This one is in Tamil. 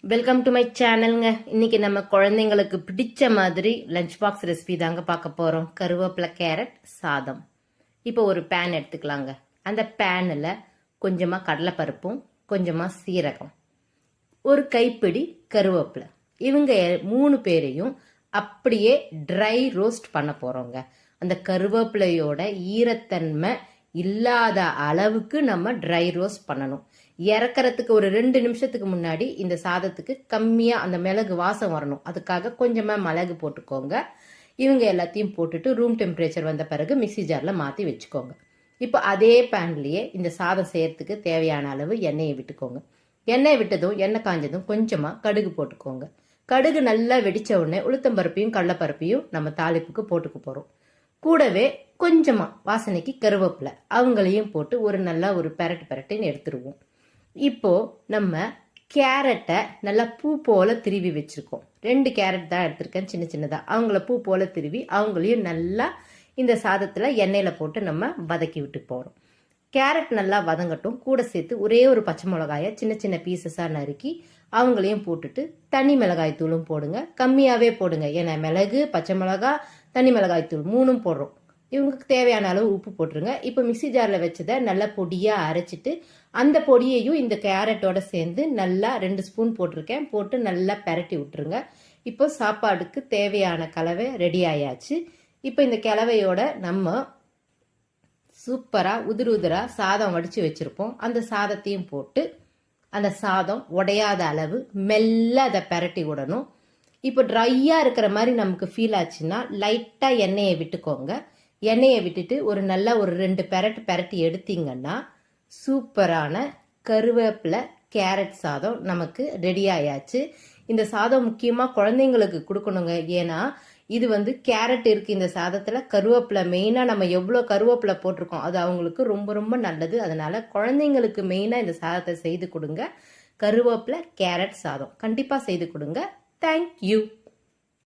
Welcome to my சேனலுங்க. இன்னைக்கு நம்ம குழந்தைங்களுக்கு பிடிச்ச மாதிரி லஞ்ச் பாக்ஸ் ரெசிபி தாங்க பார்க்க போகிறோம். கருவேப்பிலை கேரட் சாதம். இப்போ ஒரு பேன் எடுத்துக்கலாங்க. அந்த பேனில் கொஞ்சமாக கடலைப்பருப்பும் கொஞ்சமாக சீரகம், ஒரு கைப்பிடி கருவேப்பிலை, இவங்க 3 பேரையும் அப்படியே ட்ரை ரோஸ்ட் பண்ண போகிறோங்க. அந்த கருவேப்பிலையோட ஈரத்தன்மை இல்லாத அளவுக்கு நம்ம ட்ரை ரோஸ்ட் பண்ணணும். இறக்கறதுக்கு ஒரு 2 நிமிஷத்துக்கு முன்னாடி இந்த சாதத்துக்கு கம்மியாக அந்த மிளகு வாசம் வரணும். அதுக்காக கொஞ்சமாக மிளகு போட்டுக்கோங்க. இவங்க எல்லாத்தையும் போட்டுட்டு ரூம் டெம்பரேச்சர் வந்த பிறகு மிக்சி ஜாரில் மாற்றி வச்சுக்கோங்க. இப்போ அதே பேன்லேயே இந்த சாதம் செய்யறதுக்கு தேவையான அளவு எண்ணெயை விட்டுக்கோங்க. எண்ணெய் விட்டதும் எண்ணெய் காஞ்சதும் கொஞ்சமாக கடுகு போட்டுக்கோங்க. கடுகு நல்லா வெடித்த உடனே உளுத்தம்பருப்பையும் கடலைப்பருப்பையும் நம்ம தாளிப்புக்கு போட்டுக்க போகிறோம். கூடவே கொஞ்சமாக வாசனைக்கு கருவேப்பிலை அவங்களையும் போட்டு ஒரு பெரட்டுன்னு எடுத்துருவோம். இப்போ நம்ம கேரட்டை நல்லா பூ போல திருவி வச்சிருக்கோம். 2 கேரட் தான் எடுத்திருக்கேன், சின்ன சின்னதாக. அவங்கள பூ போல திருவி அவங்களையும் நல்லா இந்த சாதத்தில் எண்ணெயில் போட்டு நம்ம வதக்கி விட்டு போகிறோம். கேரட் நல்லா வதங்கட்டும். கூட சேர்த்து ஒரே ஒரு பச்சை மிளகாயை சின்ன சின்ன பீசஸாக நறுக்கி அவங்களையும் போட்டுட்டு தனி மிளகாய் தூளும் போடுங்க. கம்மியாகவே போடுங்க, ஏன்னா மிளகு, பச்சை மிளகா, தனி மிளகாய் தூள் 3ம் போடுறோம். இவங்களுக்கு தேவையான அளவு உப்பு போட்டுருங்க. இப்போ மிக்சி ஜாரில் வச்சதை நல்லா பொடியாக அரைச்சிட்டு அந்த பொடியையும் இந்த கேரட்டோட சேர்ந்து நல்லா 2 ஸ்பூன் போட்டிருக்கேன், போட்டு நல்லா பெரட்டி விட்டுருங்க. இப்போ சாப்பாடுக்கு தேவையான கலவை ரெடி ஆயாச்சு. இப்போ இந்த கலவையோட நம்ம சூப்பராக உதிரா சாதம் வடித்து வச்சுருப்போம். அந்த சாதத்தையும் போட்டு அந்த சாதம் உடையாத அளவு மெல்ல அதை பெரட்டி விடணும். இப்போ ட்ரையாக இருக்கிற மாதிரி நமக்கு ஃபீல் ஆச்சுன்னா லைட்டாக எண்ணெயை விட்டுக்கோங்க. எண்ணெயை விட்டுட்டு ஒரு 2 பெரட்டி எடுத்தீங்கன்னா சூப்பரான கருவேப்பிலை கேரட் சாதம் நமக்கு ரெடி ஆயாச்சு. இந்த சாதம் முக்கியமாக குழந்தைங்களுக்கு கொடுக்கணுங்க. ஏன்னா இது கேரட் இருக்குது இந்த சாதத்தில், கருவேப்பிலை மெயினாக நம்ம எவ்வளோ கருவேப்பிலை போட்டிருக்கோம் அது அவங்களுக்கு ரொம்ப ரொம்ப நல்லது. அதனால குழந்தைங்களுக்கு மெயினாக இந்த சாதத்தை செய்து கொடுங்க. கருவேப்பிலை கேரட் சாதம் கண்டிப்பாக செய்து கொடுங்க. தேங்க்யூ.